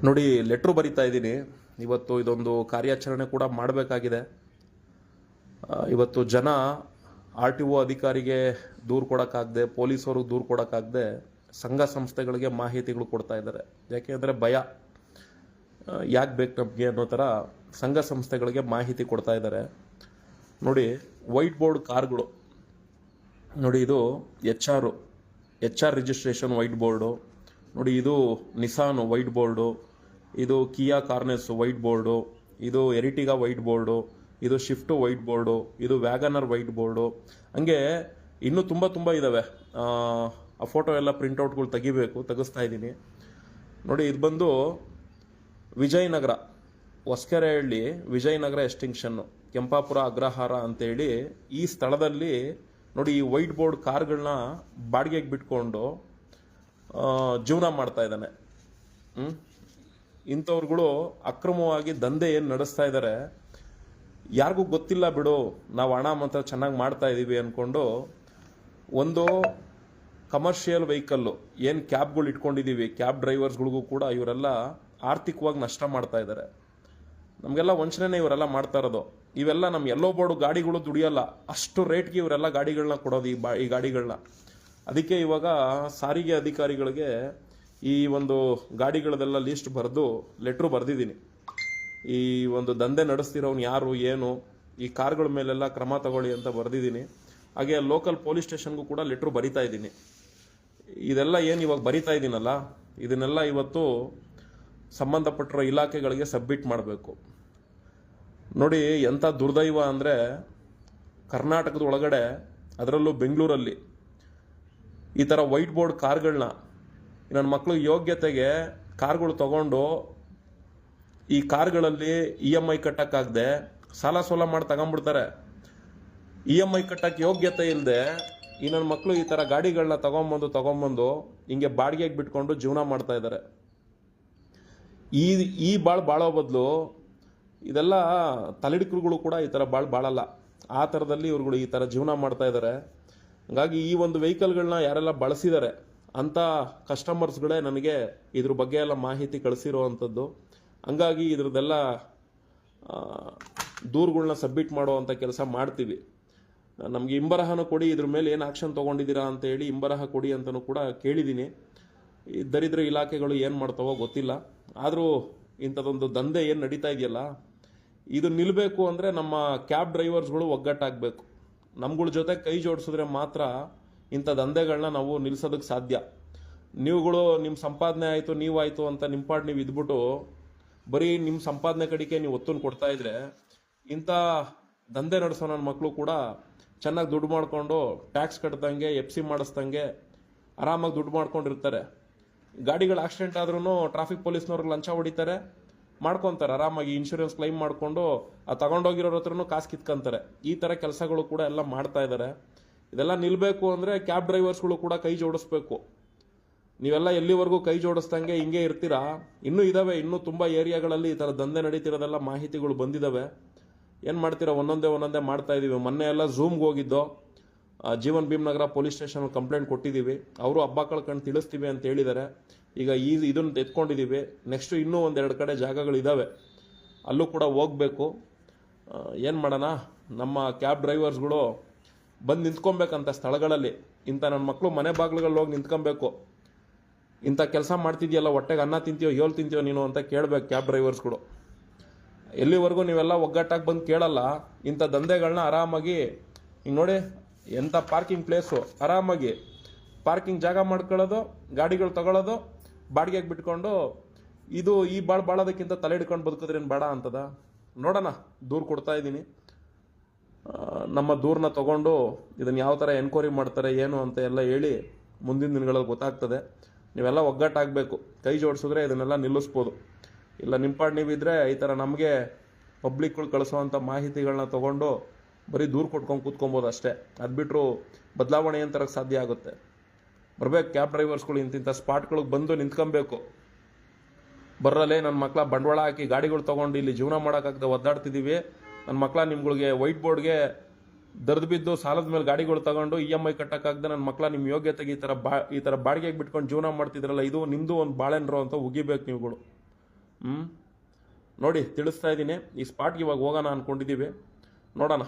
ನೋಡಿ, ಲೆಟ್ರು ಬರಿತಾ ಇದ್ದೀನಿ. ಇವತ್ತು ಇದೊಂದು ಕಾರ್ಯಾಚರಣೆ ಕೂಡ ಮಾಡಬೇಕಾಗಿದೆ. ಇವತ್ತು ಜನ RTO ಅಧಿಕಾರಿಗೆ ದೂರು ಕೊಡೋಕ್ಕಾಗದೆ, ಪೊಲೀಸವ್ರಿಗೆ ದೂರು ಕೊಡೋಕ್ಕಾಗದೆ ಸಂಘ ಸಂಸ್ಥೆಗಳಿಗೆ ಮಾಹಿತಿಗಳು ಕೊಡ್ತಾ ಇದ್ದಾರೆ. ಯಾಕೆಂದರೆ ಭಯ, ಯಾಕೆ ಬೇಕು ನಮಗೆ ಅನ್ನೋ ಥರ ಸಂಘ ಸಂಸ್ಥೆಗಳಿಗೆ ಮಾಹಿತಿ ಕೊಡ್ತಾ ಇದ್ದಾರೆ. ನೋಡಿ, ವೈಟ್ ಬೋರ್ಡ್ ಕಾರ್ಗಳು ನೋಡಿ, ಇದು H R registration white board ನೋಡಿ. ಇದು ನಿಸಾನ್ ವೈಟ್ ಬೋರ್ಡು, ಇದು ಕಿಯಾ ಕಾರ್ನೆಸ್ ವೈಟ್ ಬೋರ್ಡು, ಇದು ಎರಿಟಿಗಾ ವೈಟ್ ಬೋರ್ಡು, ಇದು ಶಿಫ್ಟು ವೈಟ್ ಬೋರ್ಡು, ಇದು ವ್ಯಾಗನರ್ ವೈಟ್ ಬೋರ್ಡು. ಹಂಗೆ ಇನ್ನೂ ತುಂಬ ಇದ್ದಾವೆ. ಆ ಫೋಟೋ ಎಲ್ಲ ಪ್ರಿಂಟೌಟ್ಗಳು ತೆಗಿಸ್ತಾ ಇದ್ದೀನಿ. ನೋಡಿ, ಇದು ಬಂದು ವಿಜಯನಗರ, ಹೊಸಕೆರೆಹಳ್ಳಿ ವಿಜಯನಗರ ಎಸ್ಟಿಂಕ್ಷನ್ನು, ಕೆಂಪಾಪುರ ಅಗ್ರಹಾರ ಅಂತೇಳಿ ಈ ಸ್ಥಳದಲ್ಲಿ ನೋಡಿ ಈ ವೈಟ್ ಬೋರ್ಡ್ ಕಾರ್ಗಳನ್ನ ಬಾಡಿಗೆಗೆ ಬಿಟ್ಕೊಂಡು ಜೀವನ ಮಾಡ್ತಾ ಇದ್ದಾನೆ. ಇಂಥವ್ರುಗಳು ಅಕ್ರಮವಾಗಿ ದಂಧೆ ಏನು ನಡೆಸ್ತಾ ಇದ್ದಾರೆ ಯಾರಿಗೂ ಗೊತ್ತಿಲ್ಲ ಬಿಡು, ನಾವು ಹಣ ಮಾತ್ರ ಚೆನ್ನಾಗಿ ಮಾಡ್ತಾ ಇದ್ದೀವಿ ಅಂದ್ಕೊಂಡು ಒಂದು ಕಮರ್ಷಿಯಲ್ ವೆಹಿಕಲ್ಲು ಏನು ಕ್ಯಾಬ್ಗಳು ಇಟ್ಕೊಂಡಿದ್ದೀವಿ, ಕ್ಯಾಬ್ ಡ್ರೈವರ್ಸ್ಗಳಿಗೂ ಕೂಡ ಇವರೆಲ್ಲ ಆರ್ಥಿಕವಾಗಿ ನಷ್ಟ ಮಾಡ್ತಾ ಇದ್ದಾರೆ. ನಮಗೆಲ್ಲ ವಂಚನೆ ಇವರೆಲ್ಲ ಮಾಡ್ತಾ ಇರೋದು. ಇವೆಲ್ಲ ನಮ್ಮ ಎಲ್ಲೋ ಬೋರ್ಡು ಗಾಡಿಗಳು ದುಡಿಯಲ್ಲ, ಅಷ್ಟು ರೇಟ್ಗೆ ಇವರೆಲ್ಲ ಗಾಡಿಗಳನ್ನ ಕೊಡೋದು, ಈ ಗಾಡಿಗಳನ್ನ. ಅದಕ್ಕೆ ಇವಾಗ ಸಾರಿಗೆ ಅಧಿಕಾರಿಗಳಿಗೆ ಈ ಒಂದು ಗಾಡಿಗಳದೆಲ್ಲ ಲೀಸ್ಟ್ ಬರೆದು ಲೆಟ್ರು ಬರೆದಿದ್ದೀನಿ. ಈ ಒಂದು ದಂಧೆ ನಡೆಸ್ತಿರೋನು ಯಾರು ಏನು, ಈ ಕಾರ್ಗಳ ಮೇಲೆಲ್ಲ ಕ್ರಮ ತಗೊಳ್ಳಿ ಅಂತ ಬರೆದಿದ್ದೀನಿ. ಹಾಗೆ ಲೋಕಲ್ ಪೊಲೀಸ್ ಸ್ಟೇಷನ್ಗೂ ಕೂಡ ಲೆಟ್ರು ಬರಿತಾ ಇದ್ದೀನಿ. ಇದೆಲ್ಲ ಏನು ಇವಾಗ ಬರಿತಾ ಇದ್ದೀನಲ್ಲ, ಇದನ್ನೆಲ್ಲ ಇವತ್ತು ಸಂಬಂಧಪಟ್ಟಿರೋ ಇಲಾಖೆಗಳಿಗೆ ಸಬ್ಮಿಟ್ ಮಾಡಬೇಕು. ನೋಡಿ, ಎಂಥ ದುರ್ದೈವ ಅಂದರೆ ಕರ್ನಾಟಕದ ಒಳಗಡೆ, ಅದರಲ್ಲೂ ಬೆಂಗಳೂರಲ್ಲಿ ಈ ಥರ ವೈಟ್ ಬೋರ್ಡ್ ಕಾರ್ಗಳನ್ನ ನನ್ನ ಮಕ್ಕಳು ಯೋಗ್ಯತೆಗೆ ಕಾರ್ಗಳು ತಗೊಂಡು ಈ ಕಾರ್ಗಳಲ್ಲಿ EMI ಕಟ್ಟಕ್ಕಾಗದೆ ಸಾಲ ಸೋಲ ಮಾಡಿ ತಗೊಂಡ್ಬಿಡ್ತಾರೆ. EMI ಕಟ್ಟಕ್ಕೆ ಯೋಗ್ಯತೆ ಇಲ್ಲದೆ ಈ ನನ್ನ ಮಕ್ಕಳು ಈ ಥರ ಗಾಡಿಗಳನ್ನ ತಗೊಂಬಂದು ಹಿಂಗೆ ಬಾಡಿಗೆಗೆ ಬಿಟ್ಕೊಂಡು ಜೀವನ ಮಾಡ್ತಾ ಇದ್ದಾರೆ. ಈ ಬಾಳೋ ಬದಲು ಇದೆಲ್ಲ ತಲೆಡಿಕರುಗಳು ಕೂಡ ಈ ಥರ ಬಾಳಲ್ಲ. ಆ ಥರದಲ್ಲಿ ಇವ್ರುಗಳು ಈ ಥರ ಜೀವನ ಮಾಡ್ತಾ ಇದ್ದಾರೆ. ಹಾಗಾಗಿ ಈ ಒಂದು ವೆಹಿಕಲ್ಗಳನ್ನ ಯಾರೆಲ್ಲ ಬಳಸಿದ್ದಾರೆ ಅಂಥ ಕಸ್ಟಮರ್ಸ್ಗಳೇ ನನಗೆ ಇದ್ರ ಬಗ್ಗೆ ಎಲ್ಲ ಮಾಹಿತಿ ಕಳಿಸಿರೋವಂಥದ್ದು. ಹಂಗಾಗಿ ಇದ್ರದ್ದೆಲ್ಲ ದೂರುಗಳನ್ನ ಸಬ್ಮಿಟ್ ಮಾಡುವಂಥ ಕೆಲಸ ಮಾಡ್ತೀವಿ. ನಮಗೆ ಇಂಬರಹನ ಕೊಡಿ, ಇದ್ರ ಮೇಲೆ ಏನು ಆಕ್ಷನ್ ತೊಗೊಂಡಿದ್ದೀರಾ ಅಂತೇಳಿ ಇಂಬರಹ ಕೊಡಿ ಅಂತಲೂ ಕೂಡ ಕೇಳಿದ್ದೀನಿ. ಈ ದರಿದ್ರ ಇಲಾಖೆಗಳು ಏನು ಮಾಡ್ತಾವೋ ಗೊತ್ತಿಲ್ಲ. ಆದರೂ ಇಂಥದ್ದೊಂದು ದಂಧೆ ಏನು ನಡೀತಾ ಇದೆಯಲ್ಲ, ಇದು ನಿಲ್ಲಬೇಕು ಅಂದರೆ ನಮ್ಮ ಕ್ಯಾಬ್ ಡ್ರೈವರ್ಸ್ಗಳು ಒಗ್ಗಟ್ಟಾಗಬೇಕು. ನಮ್ಗಳ ಜೊತೆ ಕೈ ಜೋಡಿಸಿದ್ರೆ ಮಾತ್ರ ಇಂಥ ದಂಧೆಗಳನ್ನ ನಾವು ನಿಲ್ಲಿಸೋದಕ್ಕೆ ಸಾಧ್ಯ. ನೀವುಗಳು ನಿಮ್ಮ ಸಂಪಾದನೆ ಆಯಿತು, ನೀವಾಯಿತು ಅಂತ ನಿಮ್ಮ ಪಾಡ್ ನೀವು ಇದ್ಬಿಟ್ಟು ಬರೀ ನಿಮ್ಮ ಸಂಪಾದನೆ ಕಡೆಗೆ ನೀವು ಒತ್ತನ್ನು ಕೊಡ್ತಾ ಇದ್ರೆ ಇಂಥ ದಂಧೆ ನಡೆಸೋ ನನ್ನ ಮಕ್ಕಳು ಕೂಡ ಚೆನ್ನಾಗಿ ದುಡ್ಡು ಮಾಡಿಕೊಂಡು ಟ್ಯಾಕ್ಸ್ ಕಟ್ದಂಗೆ, FC ಮಾಡಿಸ್ದಂಗೆ ಆರಾಮಾಗಿ ದುಡ್ಡು ಮಾಡ್ಕೊಂಡಿರ್ತಾರೆ. ಗಾಡಿಗಳು ಆಕ್ಸಿಡೆಂಟ್ ಆದ್ರೂ ಟ್ರಾಫಿಕ್ ಪೊಲೀಸ್ನವ್ರಿಗೆ ಲಂಚ ಹೊಡಿತಾರೆ, ಮಾಡ್ಕೊತಾರೆ ಆರಾಮಾಗಿ, ಇನ್ಶೂರೆನ್ಸ್ ಕ್ಲೈಮ್ ಮಾಡಿಕೊಂಡು ಆ ತಗೊಂಡೋಗಿರೋರ ಹತ್ರನೂ ಕಾಸು ಕಿತ್ಕೊಂತಾರೆ. ಈ ಥರ ಕೆಲಸಗಳು ಕೂಡ ಎಲ್ಲ ಮಾಡ್ತಾ ಇದ್ದಾರೆ. ಇದೆಲ್ಲ ನಿಲ್ಲಬೇಕು ಅಂದರೆ ಕ್ಯಾಬ್ ಡ್ರೈವರ್ಸ್ಗಳು ಕೂಡ ಕೈ ಜೋಡಿಸ್ಬೇಕು. ನೀವೆಲ್ಲ ಎಲ್ಲಿವರೆಗೂ ಕೈ ಜೋಡಿಸ್ದಂಗೆ ಹಿಂಗೆ ಇರ್ತೀರಾ? ಇನ್ನೂ ಇದ್ದಾವೆ, ಇನ್ನೂ ತುಂಬ ಏರಿಯಾಗಳಲ್ಲಿ ಈ ಥರ ದಂಧೆ ನಡೀತಿರೋದೆಲ್ಲ ಮಾಹಿತಿಗಳು ಬಂದಿದ್ದಾವೆ. ಏನು ಮಾಡ್ತೀರಾ, ಒಂದೊಂದೇ ಮಾಡ್ತಾ ಇದ್ದೀವಿ. ಮೊನ್ನೆ ಎಲ್ಲ ಝೂಮ್ಗೆ ಹೋಗಿದ್ದೋ, ಜೀವನ್ ಭೀಮ್ನಗರ ಪೊಲೀಸ್ ಸ್ಟೇಷನ್ ಕಂಪ್ಲೇಂಟ್ ಕೊಟ್ಟಿದ್ದೀವಿ. ಅವರು ಹಬ್ಬ ಕಳ್ಕೊಂಡು ತಿಳಿಸ್ತೀವಿ ಅಂತ ಹೇಳಿದ್ದಾರೆ. ಈಗ ಇದನ್ನು ಎತ್ಕೊಂಡಿದ್ದೀವಿ. ನೆಕ್ಸ್ಟು ಇನ್ನೂ 1-2 ಕಡೆ ಜಾಗಗಳಿದ್ದಾವೆ, ಅಲ್ಲೂ ಕೂಡ ಹೋಗಬೇಕು. ಏನು ಮಾಡೋಣ, ನಮ್ಮ ಕ್ಯಾಬ್ ಡ್ರೈವರ್ಸ್ಗಳು ಬಂದು ನಿಂತ್ಕೊಬೇಕಂತ ಸ್ಥಳಗಳಲ್ಲಿ. ಇಂಥ ನನ್ನ ಮಕ್ಕಳು ಮನೆ ಬಾಗಿಲುಗಳಲ್ಲಿ ಹೋಗಿ ನಿಂತ್ಕೊಬೇಕು. ಇಂಥ ಕೆಲಸ ಮಾಡ್ತಿದ್ಯಲ್ಲ, ಹೊಟ್ಟೆಗೆ ಅನ್ನ ತಿಂತೀಯೋ ಏಳು ತಿಂತೀಯೋ ನೀನು ಅಂತ ಕೇಳಬೇಕು ಕ್ಯಾಬ್ ಡ್ರೈವರ್ಸ್ಗಳು. ಎಲ್ಲಿವರೆಗೂ ನೀವೆಲ್ಲ ಒಗ್ಗಟ್ಟಾಗಿ ಬಂದು ಕೇಳಲ್ಲ, ಇಂಥ ದಂಧೆಗಳನ್ನ ಆರಾಮಾಗಿ ಹಿಂಗೆ ನೋಡಿ, ಎಂಥ ಪಾರ್ಕಿಂಗ್ ಪ್ಲೇಸು, ಆರಾಮಾಗಿ ಪಾರ್ಕಿಂಗ್ ಜಾಗ ಮಾಡ್ಕೊಳ್ಳೋದು, ಗಾಡಿಗಳು ತಗೊಳ್ಳೋದು, ಬಾಡಿಗೆಗೆ ಬಿಟ್ಕೊಂಡು ಈ ಬಾಳೋದಕ್ಕಿಂತ ತಲೆ ಹಿಡ್ಕೊಂಡು ಬದುಕಿದ್ರೇನು ಬೇಡ ಅಂತದ. ನೋಡೋಣ, ದೂರು ಕೊಡ್ತಾ ಇದ್ದೀನಿ. ನಮ್ಮ ದೂರನ್ನ ತಗೊಂಡು ಇದನ್ನು ಯಾವ ಥರ ಎನ್ಕ್ವೈರಿ ಮಾಡ್ತಾರೆ ಏನು ಅಂತ ಎಲ್ಲ ಹೇಳಿ ಮುಂದಿನ ದಿನಗಳಲ್ಲಿ ಗೊತ್ತಾಗ್ತದೆ. ನೀವೆಲ್ಲ ಒಗ್ಗಟ್ಟಾಗಬೇಕು, ಕೈ ಜೋಡಿಸಿದ್ರೆ ಇದನ್ನೆಲ್ಲ ನಿಲ್ಲಿಸ್ಬೋದು. ಇಲ್ಲ ನಿಂಪಾಡ್ ನೀವಿದ್ರೆ ಈ ಥರ ನಮಗೆ ಪಬ್ಲಿಕ್ಗಳು ಕಳಿಸೋವಂಥ ಮಾಹಿತಿಗಳನ್ನ ತೊಗೊಂಡು ಬರೀ ದೂರು ಕೊಟ್ಕೊಂಡು ಕೂತ್ಕೊಬೋದು ಅಷ್ಟೇ. ಅದು ಬಿಟ್ಟರು ಬದಲಾವಣೆ ಏನು ತರಕ್ಕೆ ಸಾಧ್ಯ ಆಗುತ್ತೆ? ಬರ್ಬೇಕು ಕ್ಯಾಬ್ ಡ್ರೈವರ್ಸ್ಗಳು, ಇಂತಿಂಥ ಸ್ಪಾಟ್ಗಳಿಗೆ ಬಂದು ನಿಂತ್ಕೊಬೇಕು. ಬರಲ್ಲೇ ನನ್ನ ಮಕ್ಕಳ ಬಂಡವಾಳ ಹಾಕಿ ಗಾಡಿಗಳು ತೊಗೊಂಡು ಇಲ್ಲಿ ಜೀವನ ಮಾಡೋಕ್ಕಾಗದೆ ಒದ್ದಾಡ್ತಿದ್ದೀವಿ. ನನ್ನ ಮಕ್ಕಳ ನಿಮ್ಗಳಿಗೆ ವೈಟ್ ಬೋರ್ಡ್ಗೆ ದರ್ದು ಬಿದ್ದು ಸಾಲದ ಮೇಲೆ ಗಾಡಿಗಳು ತಗೊಂಡು EMI ಕಟ್ಟಕ್ಕಾಗದೆ ನನ್ನ ಮಕ್ಕಳ ನಿಮ್ಮ ಯೋಗ್ಯತೆಗೆ ಈ ಥರ ಬಾಡಿಗೆಗೆ ಬಿಟ್ಕೊಂಡು ಜೀವನ ಮಾಡ್ತಿದ್ರಲ್ಲ, ಇದು ನಿಮ್ಮದು ಒಂದು ಬಾಳೆನ್ರೋ ಅಂತ ಉಗಿಬೇಕು ನೀವುಗಳು. ನೋಡಿ ತಿಳಿಸ್ತಾ ಇದ್ದೀನಿ. ಈ ಸ್ಪಾಟ್ಗೆ ಇವಾಗ ಹೋಗೋಣ ಅಂದ್ಕೊಂಡಿದ್ದೀವಿ, ನೋಡೋಣ.